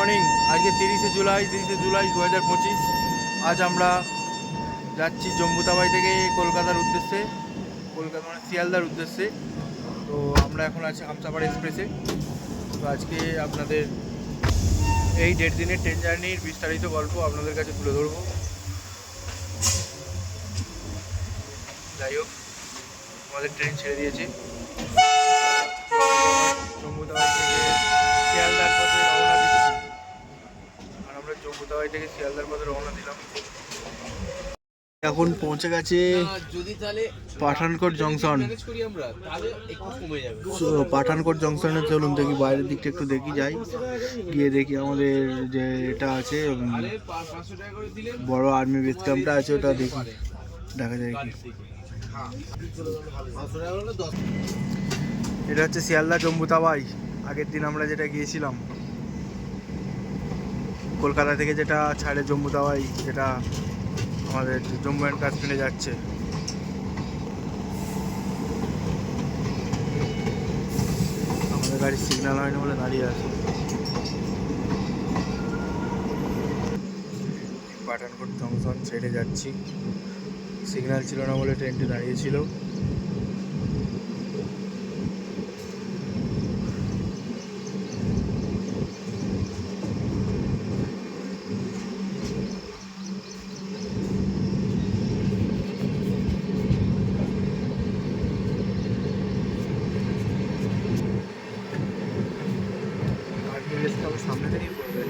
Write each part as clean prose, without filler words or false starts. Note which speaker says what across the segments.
Speaker 1: Morning. আজকে 30শে জুলাই 2025। আজ আমরা যাচ্ছি জম্বুতাবাই থেকে কলকাতার উদ্দেশ্যে, কলকাতা মানে শিয়ালদার উদ্দেশ্যে। তো আমরা এখন আছি হামসাফার এক্সপ্রেসে। তো আজকে আপনাদের এই 1.5 দিনের ট্রেন জার্নির বিস্তারিত গল্প আপনাদের কাছে তুলে ধরবো। যাই হোক, আমাদের ট্রেন ছেড়ে দিয়েছে। জম্বুতাবাই থেকে শিয়ালদার পথে রওনা দিচ্ছি, আর আমরা জম্বুতাবাই থেকে শিয়ালদার পথে রওনা দিলাম। এখন পৌঁছে গেছে পাঠানকোট জংশন। পাঠানকোট জংশনে চলুন দেখি, বাইরের দিকটা একটু দেখি, যাই গিয়ে দেখি আমাদের যে এটা আছে বড় আর্মি বেস ক্যাম্পটা আছে, ওটা দেখি, দেখা যায় কি। এটা হচ্ছে শিয়ালদা জম্বুতাবাই। আগের দিন আমরা যেটা গিয়েছিলাম কলকাতা থেকে, যেটা ছাড়ে জম্বুতাবাই, যেটা আমাদের জম্মু অ্যান্ড কাশ্মীরে যাচ্ছে। আমাদের গাড়ির সিগন্যাল হয়নি বলে দাঁড়িয়ে আছে। পাঠানকোট জংশন ছেড়ে যাচ্ছি, সিগন্যাল ছিল না বলে ট্রেনটি দাঁড়িয়েছিল। সামনে থেকেই পড়বে।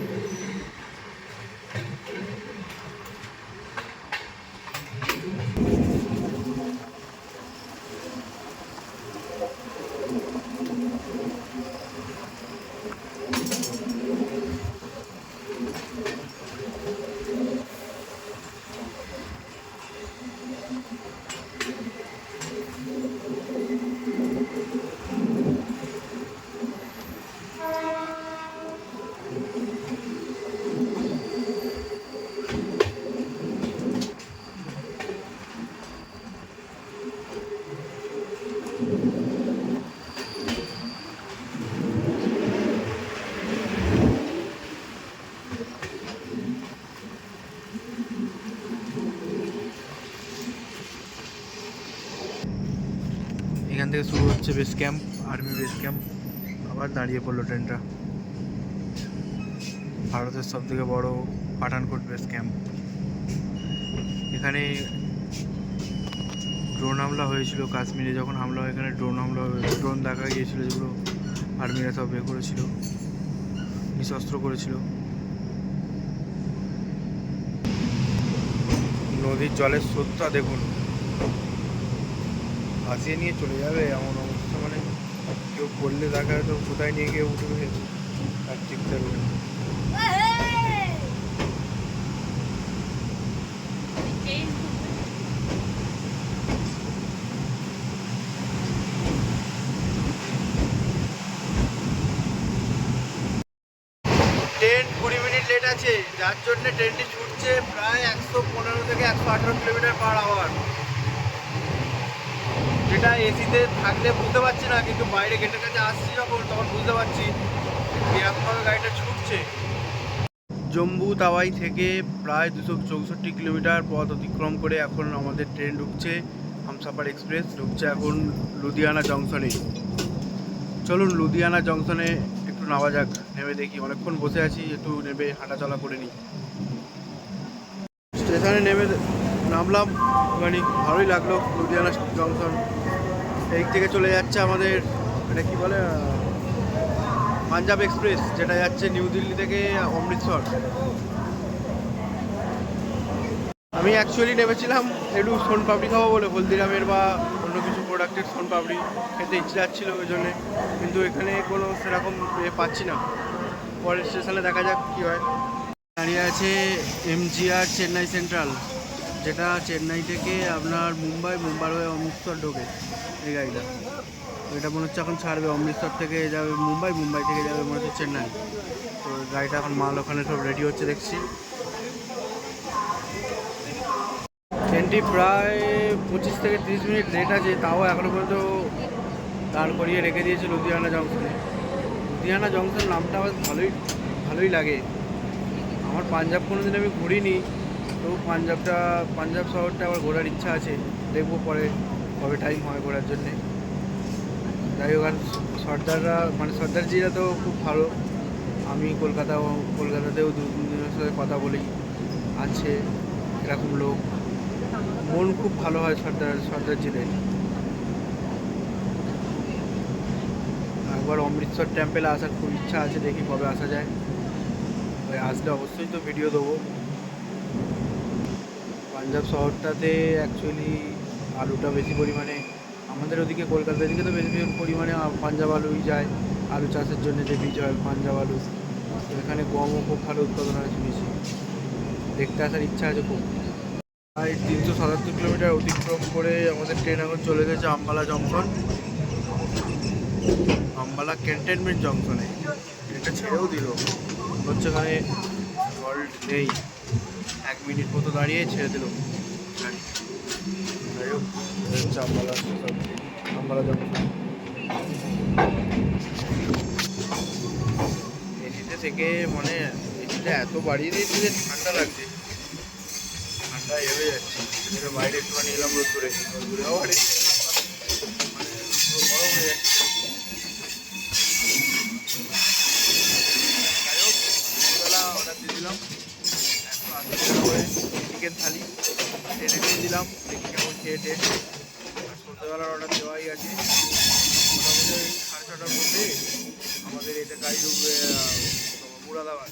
Speaker 1: এখান থেকে শুরু হচ্ছে base camp, army base camp. আবার দাঁড়িয়ে পড়লো ট্রেনটা। ভারতের সবথেকে বড় পাঠানকোট বেস ক্যাম্প। এখানে ড্রোন হামলা হয়েছিল কাশ্মীরে, যখন হামলা হয় এখানে ড্রোন হামলা, ড্রোন দেখা গিয়েছিল, যেগুলো আর্মিরা সব এ করেছিল, নিশস্ত্র করেছিল। নদীর জলের স্রোতটা দেখুন, ভাসিয়ে নিয়ে চলে যাবে এমন অবস্থা। মানে কেউ পড়লে দেখা তো কোথায় নিয়ে গিয়ে উঠবে আর ঠিক থাকবে। ট্রেন 20 মিনিট লেট আছে, যার জন্য ট্রেনটি ছুটছে প্রায় 115 থেকে 118 কিলোমিটার পার আওয়ার। যেটা এসিতে থাকলে বুঝতে পারছি না, কিন্তু বাইরে গেটের কাছে আসছি যখন, তখন বুঝতে পারছি এরকমভাবে গাড়িটা ছুটছে। জম্বুতাবাই থেকে প্রায় 264 কিলোমিটার পথ অতিক্রম করে এখন আমাদের ট্রেন ঢুকছে, হামসাফার এক্সপ্রেস ঢুকছে এখন লুধিয়ানা জংশনে। চলুন লুধিয়ানা জংশনে একটু নামা যাক, নেমে দেখি। অনেকক্ষণ বসে আছি, একটু নেমে হাঁটাচলা করে নিই। স্টেশনে নেমে নামলাম, মানে ভালোই লাগলো। লুধিয়ানা জংশন এই থেকে চলে যাচ্ছে আমাদের, এটা কি বলে, পাঞ্জাব এক্সপ্রেস, যেটা যাচ্ছে নিউ দিল্লি থেকে অমৃতসর। আমি অ্যাকচুয়ালি নেমেছিলাম একটু সোনপাপড়ি খাবো বলে, হলদিরামের বা অন্য কিছু প্রোডাক্টের সোনপাপড়ি খেতে ইচ্ছে যাচ্ছিলো ওই জন্যে, কিন্তু এখানে কোনো সেরকম পাচ্ছি না। পরের স্টেশনে দেখা যাক কী হয়। দাঁড়িয়ে আছে এমজিআর চেন্নাই সেন্ট্রাল, যেটা চেন্নাই থেকে আপনার মুম্বাই হয়ে অমৃতসর ঢোকে এই গাড়িটা। এটা মনে হচ্ছে এখন ছাড়বে, অমৃতসর থেকে যাবে মুম্বাই থেকে যাবে মনে হচ্ছে চেন্নাই। তো গাড়িটা এখন মাল ওখানে সব রেডি হচ্ছে দেখছি। ট্রেনটি প্রায় 25 থেকে 30 মিনিট লেট আছে, তাও এখনও পর্যন্ত দাঁড় করিয়ে রেখে দিয়েছে লুধিয়ানা জংশনে। লুধিয়ানা জংশন নামটা আবার ভালো ভালোই লাগে। আমার পাঞ্জাব কোনোদিন আমি ঘুরিনি, তো পাঞ্জাব শহরটা আবার ঘোরার ইচ্ছা আছে, দেখবো পরে কবে টাইম হয় ঘোরার জন্যে। যাই হোক, আর সর্দারজিরা তো খুব ভালো। আমি কলকাতাতেও দু তিনজনের সাথে কথা বলি, আছে এরকম লোক, মন খুব ভালো হয় সর্দারজিদের। একবার অমৃতসর টেম্পেলে আসার খুব ইচ্ছা আছে, দেখি কবে আসা যায়। ওই আসলে অবশ্যই তো ভিডিও দেবো। পাঞ্জাব শহরটাতে অ্যাকচুয়ালি আলুটা বেশি পরিমাণে, আমাদের ওদিকে কলকাতার দিকে তো বেশি পরিমাণে পাঞ্জাব আলুই যায় আলু চাষের জন্য, যে বীজ হয় পাঞ্জাব আলু। তো এখানে গমও খুব ভালো উৎপাদন হয় বেশি, দেখতে আসার ইচ্ছা আছে খুব। প্রায় 377 কিলোমিটার অতিক্রম করে আমাদের ট্রেন এখন চলে গেছে আম্বালা জংশন, আম্বালা ক্যান্টনমেন্ট জংশনে। ট্রেনটা ছেড়েও দিল, হচ্ছে এখানে হল্ট নেই, 1 মিনিট মতো দাঁড়িয়ে ছেড়ে দিল গাড়ি। যাই হোক, হচ্ছে আম্বালা জংশন। এসিতে থেকে মানে এসিটা এত বাড়িয়ে দিয়েছে যে ঠান্ডা লাগছে, ঠান্ডা হয়ে যাচ্ছে। এটা বাইরে একটুখানি এলাম রোদ্দুরে, আবার মানে পুরো গরম হয়ে যাচ্ছে। যাই হোক, দুপুরবেলা অর্ডার দিয়ে দিলাম 180 টাকা করে চিকেন থালি, টেনে দিয়ে দিলাম, দেখি কেমন খেয়ে টেস্ট। আর সন্ধ্যাবেলার অর্ডার দেওয়াই আছে, মোটামুটি 6:30টার মধ্যে আমাদের এটা গাড়ি ঢুকবে মুরাদাবাদ,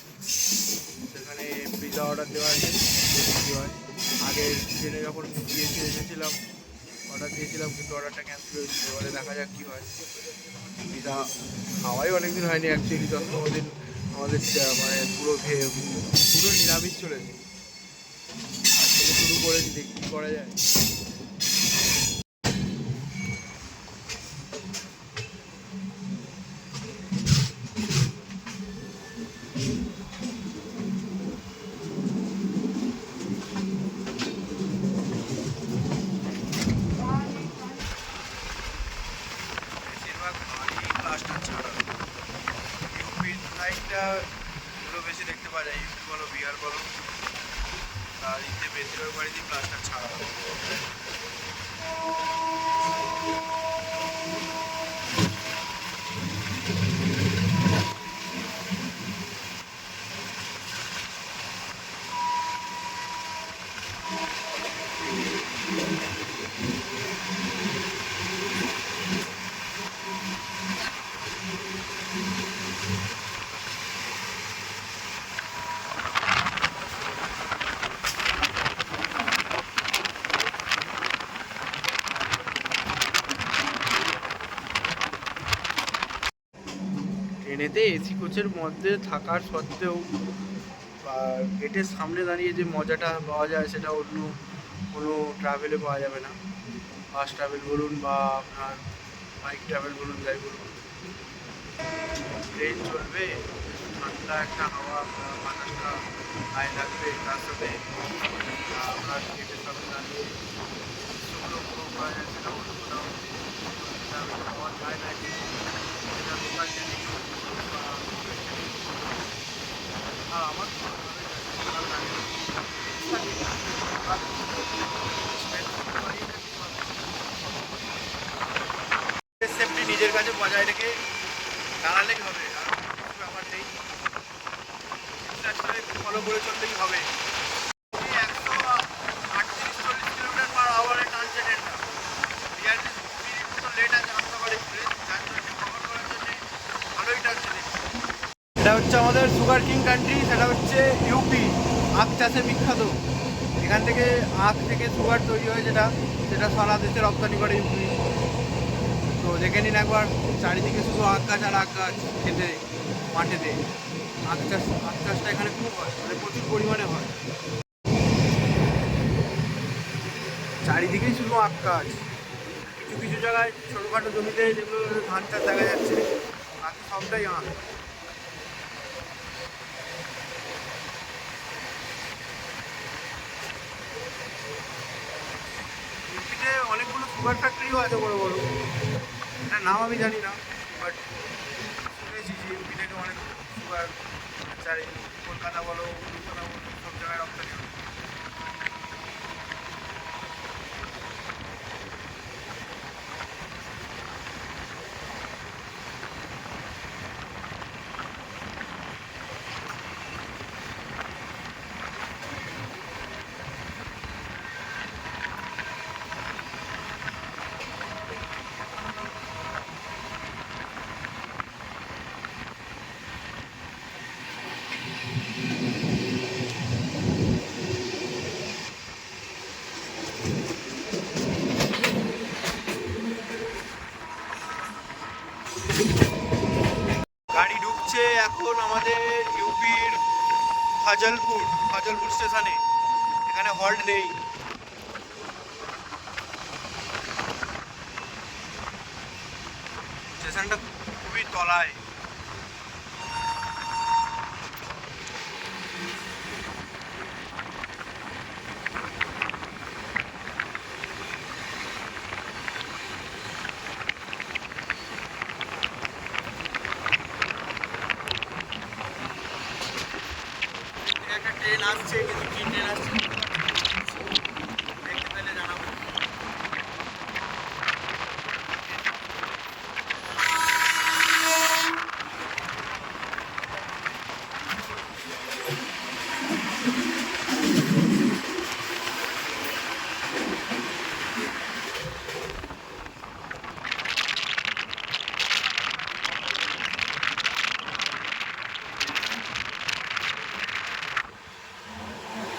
Speaker 1: সেখানে পিৎজা অর্ডার দেওয়া আছে, কী হয়। আগে ট্রেনে যখন এসেছিলাম অর্ডার দিয়েছিলাম, কিন্তু অর্ডারটা ক্যান্সেল হয়েছিল, এবারে দেখা যাক কী হয়। পিৎজা খাওয়াই অনেকদিন হয়নি অ্যাকচুয়ালি, 10-15 দিন আমাদের মানে পুরো নিরামিষ চলেছে। আজ থেকে শুরু করেছি, দেখি কী করা যায়। বেশিরভাগ বাড়ি প্লাস্টার ছাড়া, ইউপির সাইডটা এগুলো বেশি দেখতে পাওয়া যায়, ইউপি বলো বিহার বলো, আর ইতে বেশিরভাগ বাড়িতেই প্লাস্টার ছাড়া। ট্রেনেতে এসি কোচের মধ্যে থাকার সত্ত্বেও গেটের সামনে দাঁড়িয়ে যে মজাটা পাওয়া যায়, সেটা অন্য কোনো ট্রাভেলে পাওয়া যাবে না। বাস ট্রাভেল বলুন বা আপনার বাইক ট্রাভেল বলুন, যাই বলুন, ট্রেন চলবে, ঠান্ডা একটা হাওয়া বাতাসটা গায়ে লাগবে, তার সাথে আপনার গেটের সামনে দাঁড়িয়ে দৃশ্যগুলো উপভোগ করা যায়, সেটা অন্য কোথাও পাওয়া যায় না। সেটা লোকাল ট্রেনে আর আমার সেফটি নিজের কাছে বজায় রেখে দাঁড়ালেই হবে, আর কিছু ব্যাপার নেই, ফলো করে চললেই হবে। 138-40 কিলোমিটার/আওয়ারে টানছে ট্রেনটা, 42 মিনিট মতো লেট আছে আসতে পারে, যার জন্য কভার করার জন্য ভালোই টানছে। এটা হচ্ছে আমাদের সুগার কিং কান্ট্রি, সেটা হচ্ছে ইউপি, আখ চাষে বিখ্যাত। এখান থেকে আখ থেকে সুগার তৈরি হয়, সেটা সারা দেশে রপ্তানি করে ইউপি। তো দেখে নিন একবার, চারিদিকে শুধু আখ গাছ আর আখ গাছ, খেতে মাঠেতে আখ চাষটা এখানে খুব হয়, মানে প্রচুর পরিমাণে হয়। চারিদিকেই শুধু আখ গাছ, কিছু কিছু জায়গায় ছোটোখাটো জমিতে যেগুলো ধান চাষ দেখা যাচ্ছে, বাকি সবটাই আখ। ইউপিতে অনেকগুলো সুগার ফ্যাক্টরিও আছে বড় বড়, এটার নাম আমি জানি না, বাট শুনেছি যে ইউপি থেকে অনেক সুগার চারি কলকাতা বলো কলকাতা বলো সব জায়গায় রপ্তানি হয়। গাড়ি ঢুকছে এখন আমাদের ইউপির ফাজলপুর স্টেশনে। এখানে হল্ট নেই। স্টেশনটা খুবই তলায়। একটা ট্রেন আসছে, কিন্তু কি ট্রেন আসছে দেখতে পেলে জানাবো।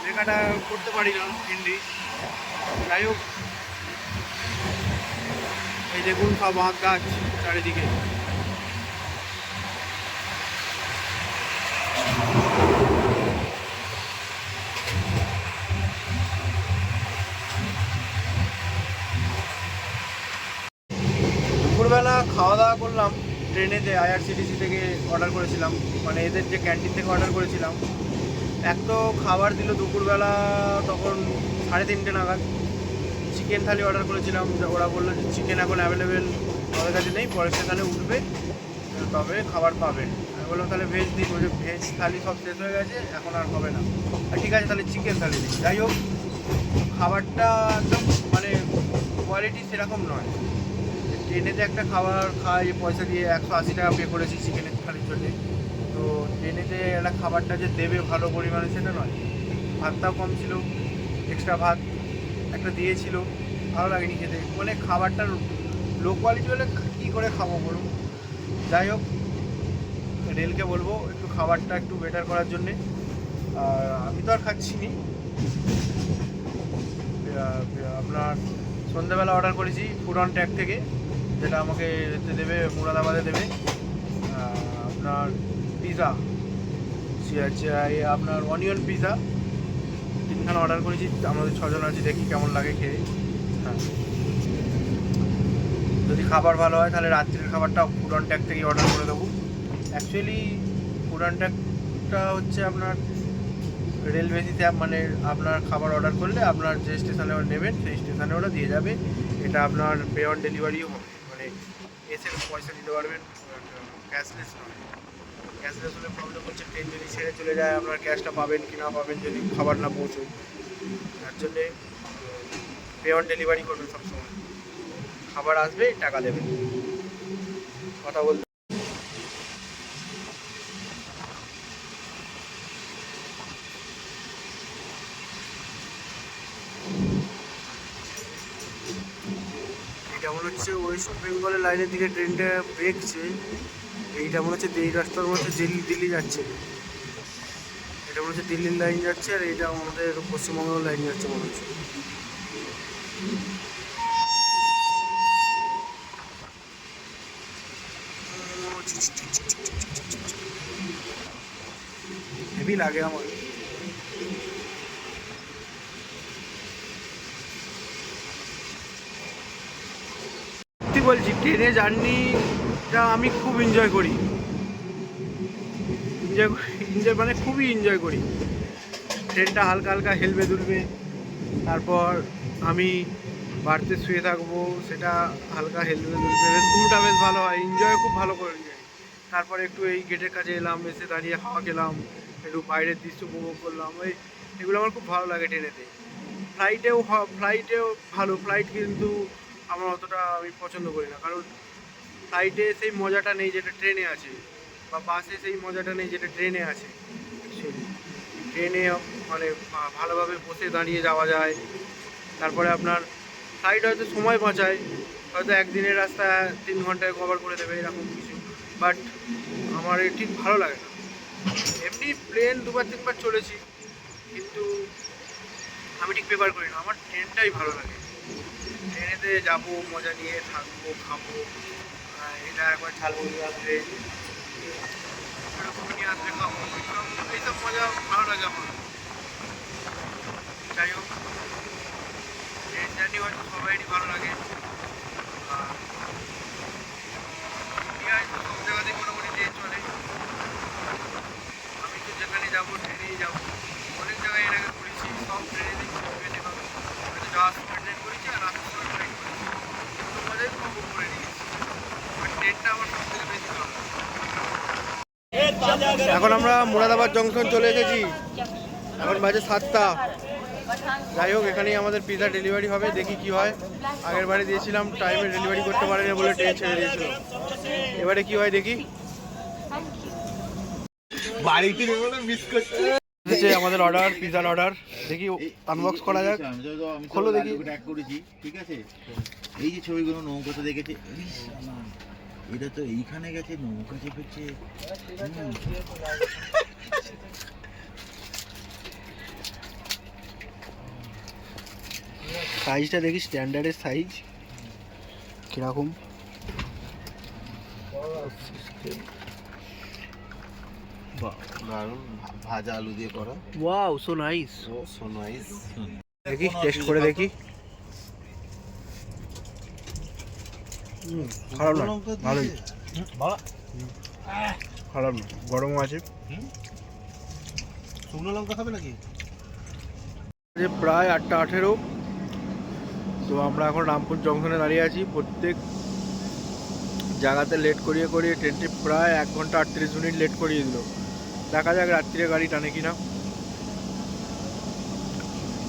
Speaker 1: লেখাটা করতে পারি না হিন্দি, যাই হোক। এই দেখুন সব আখ গাছ চারিদিকে। দুপুরবেলা খাওয়া দাওয়া করলাম ট্রেনেতে, আইআরসিটিসি থেকে অর্ডার করেছিলাম, মানে এদের যে ক্যান্টিন থেকে অর্ডার করেছিলাম। এক তো খাবার দিল দুপুরবেলা তখন 3:30 নাগাদ। চিকেন থালি অর্ডার করেছিলাম, ওরা বললো যে চিকেন এখন অ্যাভেলেবেল আমাদের কাছে নেই, পরের স্টেশনে উঠবে তবে খাবার পাবেন। আমি বললাম তাহলে ভেজ দিন, বলছে ভেজ থালি সব শেষ হয়ে গেছে, এখন আর হবে না। ঠিক আছে তাহলে চিকেন থালি দিন। যাই হোক, খাবারটা একদম মানে কোয়ালিটি সেরকম নয়। ট্রেনেতে একটা খাবার খাই পয়সা দিয়ে 180 টাকা পে করেছি চিকেনের থালির জন্যে, তো ট্রেনেতে একটা খাবারটা যে দেবে ভালো পরিমাণে সেটা নয়। ভাতটাও কম ছিল, এক্সট্রা ভাত একটা দিয়েছিল, ভালো লাগেনি খেতে। মানে খাবারটা লো কোয়ালিটি হলে কী করে খাবো বলুন। যাই হোক, রেলকে বলবো একটু খাবারটা একটু বেটার করার জন্যে। আর আমি তো আর খাচ্ছি নি, আপনার সন্ধ্যাবেলা অর্ডার করেছি ফুড অন ট্যাগ থেকে, যেটা আমাকে দেবে মুরাদাবাদে দেবে। আপনার পিৎজা, আপনার অনিয়ন পিৎজা 3খানা অর্ডার করেছি। আমাদের 6 জন আছি, দেখি কেমন লাগে খেয়ে। হ্যাঁ, যদি খাবার ভালো হয় তাহলে রাত্রের খাবারটা ফুড অন ট্যাগ থেকেই অর্ডার করে দেবো। অ্যাকচুয়ালি ফুড অন ট্যাগটা হচ্ছে আপনার রেল বেসিস অ্যাপ, মানে আপনার খাবার অর্ডার করলে আপনার যে স্টেশনে নেবেন সেই স্টেশনে ওরা দিয়ে যাবে। এটা আপনার পে অন ডেলিভারিও হবে, মানে এসে পয়সা দিতে পারবেন, ক্যাশলেস নয়। ক্যাশলেস হলে প্রবলেম হচ্ছে, ট্রেন যদি ছেড়ে চলে যায় আপনার ক্যাশটা পাবেন কি না পাবেন যদি খাবার না পৌঁছোয়। তার জন্যে পে অন ডেলিভারি করবেন সবসময়। খাবার আসবে, টাকা দেবেন, কথা বলতে। এটা মনে হচ্ছে ওয়েস্ট বেঙ্গলের লাইনের দিকে ট্রেনটা বেঁকছে। এইটা মনে হচ্ছে এই রাস্তার মধ্যে দিল্লি যাচ্ছে। এটা মনে হচ্ছে দিল্লির লাইন যাচ্ছে, আর এইটা আমাদের পশ্চিমবঙ্গের লাইন যাচ্ছে মনে হচ্ছে। হেভি লাগে আমার। সত্যি বলছি, ট্রেনে জার্নিটা আমি খুব এনজয় করি। এনজয় মানে খুবই এনজয় করি। ট্রেনটা হালকা হালকা হেলবে দুলবে, তারপর আমি বাড়িতে শুয়ে থাকবো, সেটা হালকা হেলবে দুলবে, বেশ ঘুমটা বেশ ভালো হয়, এনজয় খুব ভালো করে যাই। তারপরে একটু এই গেটের কাছে এলাম, এসে দাঁড়িয়ে হাওয়া খেলাম, একটু বাইরের দৃশ্য উপভোগ করলাম। এগুলো আমার খুব ভালো লাগে ট্রেনেতে। ফ্লাইটেও ভালো, ফ্লাইট কিন্তু আমার অতটা আমি পছন্দ করি না, কারণ ফ্লাইটে সেই মজাটা নেই যেটা ট্রেনে আছে, বা বাসে সেই মজাটা নেই যেটা ট্রেনে আছে। অ্যাকচুয়ালি ট্রেনে মানে ভালোভাবে বসে দাঁড়িয়ে যাওয়া যায়। তারপরে আপনার ফ্লাইট হয়তো সময় বাঁচায়, হয়তো একদিনের রাস্তা 3 ঘন্টায় কভার করে দেবে এরকম কিছু, বাট আমার ঠিক ভালো লাগে না। এমনি প্লেন 2-3 বার চলেছি, কিন্তু আমি ঠিক প্রেফার করি না। আমার ট্রেনটাই ভালো লাগে। ট্রেনেতে যাবো, মজা নিয়ে থাকবো, খাবো, এটা একবার ঝালমুড়ি আসবে, ঘুগনি আসবে, খাবো, এইসব মজা ভালো লাগে আমার। যাই হোক, ট্রেন জার্নি হয়তো সবাইরই ভালো লাগে। ইন্ডিয়ায় তো সব জায়গাতেই মোটামুটি ট্রেন চলে। আমি তো যেখানে যাবো ট্রেনেই যাবো। অনেক জায়গায় এর আগে ঘুরেছি, সব ট্রেনেতেই বেশিরভাগ হয়তো যাওয়ার সময় ট্রেন করেছি আর আসার সময় ট্রেন করেছি, দুটো মজাই উপভোগ করে নিয়েছি। আর ট্রেনটা আমার সব থেকে বেশি ভালো লাগে। এখন আমরা মুরাদাবাদ জংশন চলে এসেছি, এখন বাজে 7টা। যাই হোক, এখানেই আমাদের পিৎজা ডেলিভারি হবে, দেখি কি হয়। আগের বারে দিয়েছিলাম, টাইমে ডেলিভারি করতে পারেনি বলে ট্রেন ছেড়ে দিয়েছিল। এবারে কি হয় দেখি।
Speaker 2: বাড়িতে মিস করছে
Speaker 1: আমাদের অর্ডার, পিৎজার অর্ডার, দেখি আনবক্স করা যাক। খোলো দেখি।
Speaker 2: ট্যাগ করেছি, ঠিক আছে। এই যে ছবিগুলো নৌকাতে দেখেছে, এটা তো এইখানে গেছে, নৌকা চেপেছে।
Speaker 1: সাইজটা দেখি, স্ট্যান্ডার্ডের সাইজ কিরকম।
Speaker 2: দারুণ, ভাজা আলু দিয়ে করা।
Speaker 1: Wow, so nice.
Speaker 2: Oh so nice.
Speaker 1: দেখি, টেস্ট করে দেখি। খারাপ না, ভালোই। খারাপ না, গরমও আছে।
Speaker 2: শুকনো লঙ্কা খাবে নাকি?
Speaker 1: প্রায় 8টা 18। তো আমরা এখন রামপুর জংশনে দাঁড়িয়ে আছি। প্রত্যেক জায়গাতে লেট করিয়ে করিয়ে ট্রেনটি প্রায় 1 ঘন্টা 38 মিনিট লেট করিয়ে দিল। দেখা যাক রাত্রিরে গাড়ি টানে কিনা,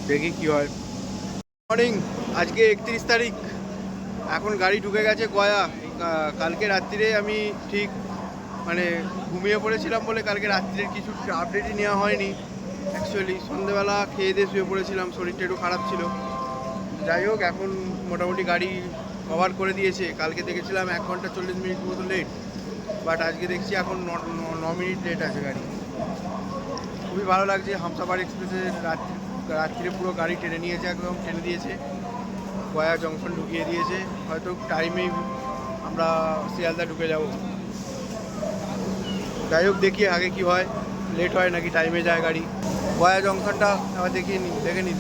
Speaker 1: দেখি কি হয়। মর্নিং, আজকে 31 তারিখ। এখন গাড়ি ঢুকে গেছে গয়া। কালকে রাত্রিরে আমি ঠিক মানে ঘুমিয়ে পড়েছিলাম বলে কালকে রাত্রির কিছু আপডেটই নেওয়া হয়নি। অ্যাকচুয়ালি সন্ধ্যেবেলা খেয়ে দিয়ে শুয়ে পড়েছিলাম, শরীরটা একটু খারাপ ছিল। যাই হোক, এখন মোটামুটি গাড়ি কভার করে দিয়েছে। কালকে দেখেছিলাম 1 ঘন্টা 40 মিনিট মতো লেট, বাট আজকে দেখছি এখন 9 মিনিট লেট আছে গাড়ি। খুবই ভালো লাগছে। হামসাফার এক্সপ্রেসে রাত্রিরে পুরো গাড়ি টেনে নিয়েছে, একদম টেনে দিয়েছে, গয়া জংশন ঢুকিয়ে দিয়েছে। হয়তো টাইমেই আমরা শিয়ালদা ঢুকে যাব। যাই হোক, দেখি আগে কি হয়, লেট হয় নাকি টাইমে যায় গাড়ি। গয়া জংশনটা আবার দেখে নিন।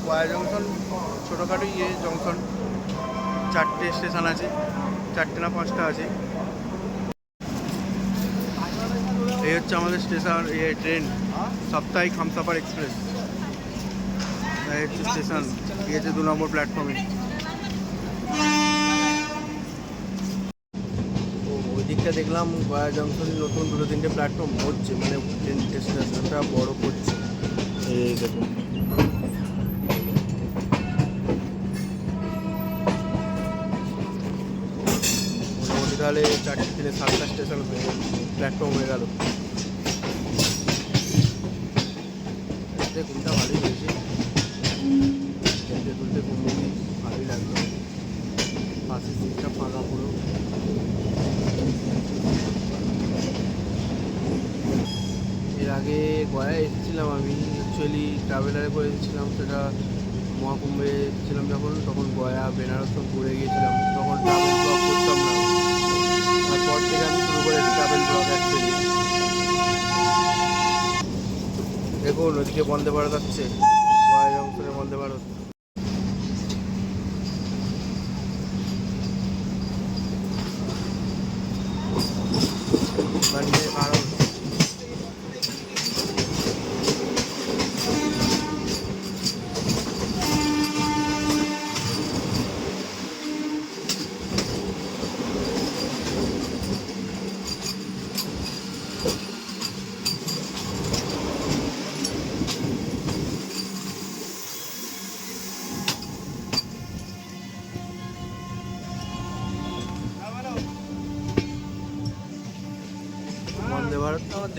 Speaker 1: গয়া জংশন ছোটোখাটো জংশন, 4টে স্টেশন আছে, 4টে না 5টা আছে। এই হচ্ছে আমাদের স্টেশন, ট্রেন সাপ্তাহিক হামসাফার এক্সপ্রেস। এই হচ্ছে স্টেশন, ঠিক আছে, 2 নম্বর প্ল্যাটফর্মে। ওই দিকটা দেখলাম গয়া জংশনে নতুন 2-3টে প্ল্যাটফর্ম হচ্ছে, মানে ট্রেন স্টেশনটা বড় করছে। এই দেখুন, মোটামুটি তাহলে 4টে থেকে 7টা স্টেশন প্ল্যাটফর্ম হয়ে গেল। ঘুমটা ভালোই হয়েছে, তুলতে তুলতে ঘুম ভালোই লাগলো। পাশের সিটটা ফাঁকা পুরো। এর আগে গয়ায় এসেছিলাম আমি, অ্যাকচুয়ালি ট্রাভেলারে করে এসেছিলাম। সেটা মহাকুম্ভে এসেছিলাম যখন, তখন গয়া বেনারস সব ঘুরে গিয়েছিলাম। তখন ট্রাভেল ব্লগ করতাম না, তারপর থেকে আমি শুরু করেছি ট্রাভেল ব্লগ। অ্যাকচুয়ালি দেখুন, ওদিকে বন্দে ভারত আসছে, গয়া জংশনে বন্দে ভারত। বন্দে ভারত।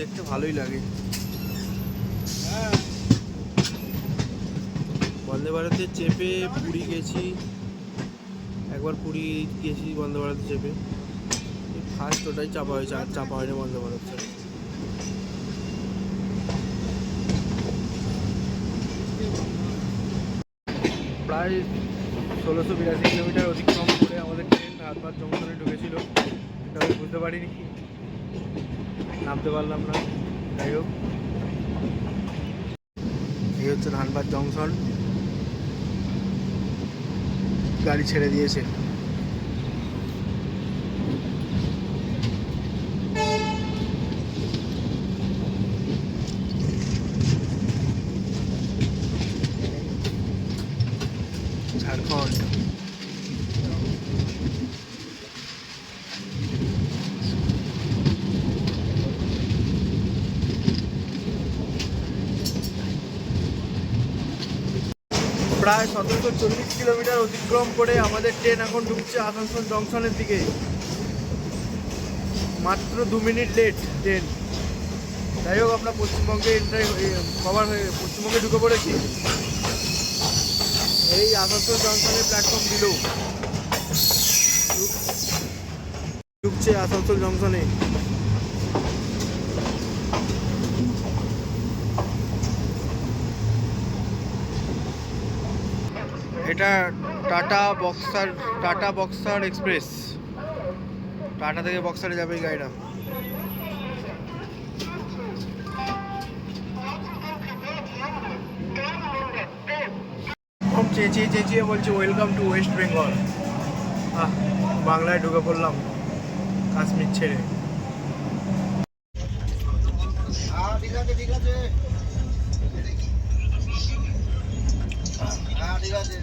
Speaker 1: দেখতে ভালোই লাগে। বন্দে ভারতে চেপে পুরী গেছি, একবার পুরী গেছি বন্দে ভারতে চেপে, ফার্স্ট ওটাই চাপা হয়েছে, আর চাপা হয়নি বন্দে ভারত। প্রায় 1682 কিলোমিটার অতিক্রম করে আমাদের ট্রেন ধারবাদ জংশনে ঢুকেছিল, এটা আমি বুঝতে পারিনি, নামতে পারলাম না। যাই হোক, এই হচ্ছে ধানবাদ জংশন, গাড়ি ছেড়ে দিয়েছে। ঝাড়খণ্ড। প্রায় 1740 কিলোমিটার অতিক্রম করে আমাদের ট্রেন এখন ঢুকছে আসানসোল জংশনের দিকে। মাত্র 2 মিনিট লেট ট্রেন। যাই হোক, আমরা পশ্চিমবঙ্গে কভার হয়ে পশ্চিমবঙ্গে ঢুকে পড়েছি। এই আসানসোল জংশনের প্ল্যাটফর্ম দিল, ঢুকছে আসানসোল জংশনে। এটা টাটা বক্সার এক্সপ্রেস। টাটা থেকে বক্সারে যাবে এই গাড়িটা। চেঁচিয়ে চেঁচিয়ে বলছে ওয়েলকাম টু ওয়েস্ট বেঙ্গল। বাংলায় ঢুকে পড়লাম কাশ্মীর ছেড়ে।
Speaker 2: ঠিক আছে ঠিক আছে ঠিক আছে।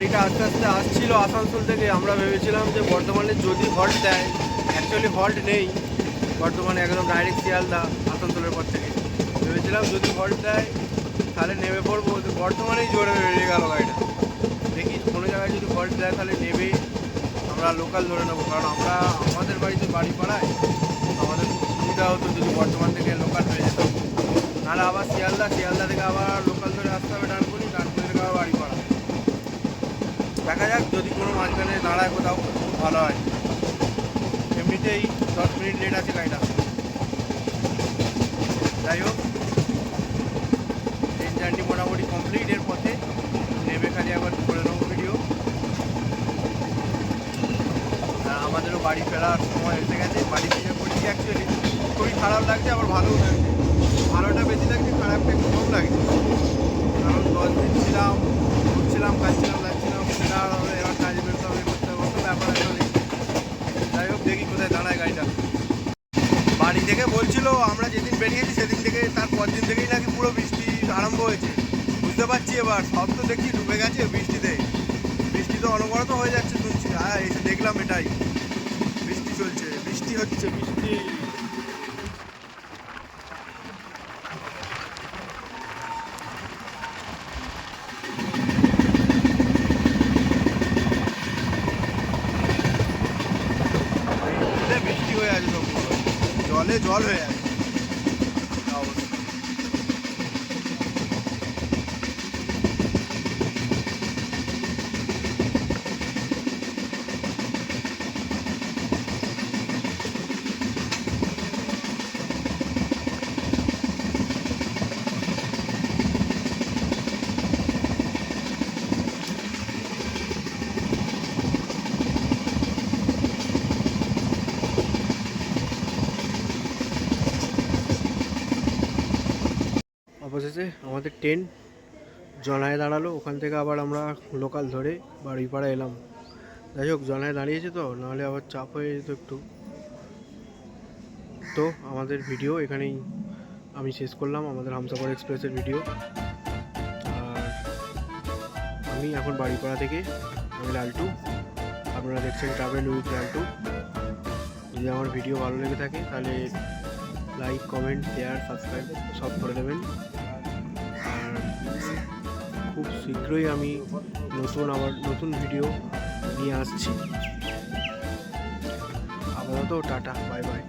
Speaker 1: এটা আস্তে আস্তে আসছিল আসানসোল থেকে। আমরা ভেবেছিলাম যে বর্ধমানে যদি হল্ট দেয়, অ্যাকচুয়ালি হল্ট নেই বর্ধমানে, একদম ডাইরেক্ট শিয়ালদা আসানসোলের পর থেকে। ভেবেছিলাম যদি হল্ট দেয় তাহলে নেমে পড়বো, বর্ধমানেই জোরে বেরিয়ে গেল গাড়িটা। দেখি কোনো জায়গায় যদি হল্ট দেয় তাহলে নেবে আমরা লোকাল ধরে নেবো, কারণ আমরা আমাদের বাড়িতে বাড়ি পাড়ায়, আমাদের খুব সুবিধা হতো যদি বর্ধমান থেকে লোকাল হয়ে যেত। নাহলে আবার শিয়ালদা থেকে আবার লোকাল ধরে আসতে হবে ডানকুনি থেকে আবার বাড়ি পাড়া। দেখা যাক, যদি কোনো মাঝখানে দাঁড়ায় কোথাও খুব ভালো হয়। এমনিতেই 10 মিনিট লেট আছে গাড়িটা। যাই হোক, ট্রেন জার্নি মোটামুটি কমপ্লিট। এর পথে নেবে খালি একবার করে নেবো ভিডিও। আর আমাদেরও বাড়ি ফেরার সময় এসে গেছে। বাড়িতে যে পড়ছি অ্যাকচুয়ালি খুবই খারাপ লাগছে, আবার ভালোও লাগছে। ভালোটা বেশি লাগছে, খারাপটা একটু কম লাগছে। কারণ 10 দিন ছিলাম, ঘুরছিলাম, খাচ্ছিলাম, লাগছিলাম, ফেরার হবে, এবার কাজে বেরোতে হবে, করতে হবে, কত ব্যাপার একটা নেই। যাই হোক, দেখি কোথায় দাঁড়ায় গাড়িটা। বাড়ি থেকে বলছিল আমরা যেদিন বেরিয়েছি সেদিন থেকে, তার পর দিন থেকেই নাকি পুরো বৃষ্টি আরম্ভ হয়েছে। বুঝতে পারছি এবার, সব তো দেখছি ডুবে গেছে বৃষ্টিতে। বৃষ্টি তো অনবরত হয়ে যাচ্ছে শুনছি। এসে দেখলাম এটাই, বৃষ্টি চলছে, বৃষ্টি হচ্ছে, বৃষ্টি। বৃষ্টি হয়ে আছে, সব জলে জল হয়ে আছে অবস্থা। অবশেষে আমাদের ট্রেন জনায় দাঁড়ালো। ওখান থেকে আবার আমরা লোকাল ধরে বাড়িপাড়া এলাম। যাই হোক, জনায় দাঁড়িয়েছে তো, নাহলে আবার চাপ হয়ে যেত একটু। তো আমাদের ভিডিও এখানেই আমি শেষ করলাম, আমাদের হামসাফার এক্সপ্রেসের ভিডিও। আর আমি এখন বাড়িপাড়া থেকে, আমি লালটু, আপনারা দেখছেন ট্রাভেল উইথ লালটু। যদি আমার ভিডিও ভালো লেগে থাকে তাহলে লাইক, কমেন্ট, শেয়ার, সাবস্ক্রাইব সব করে দেবেন। আর খুব শীঘ্রই আমি নতুন ভিডিও নিয়ে আসছি। আপাতত টাটা, বাই বাই।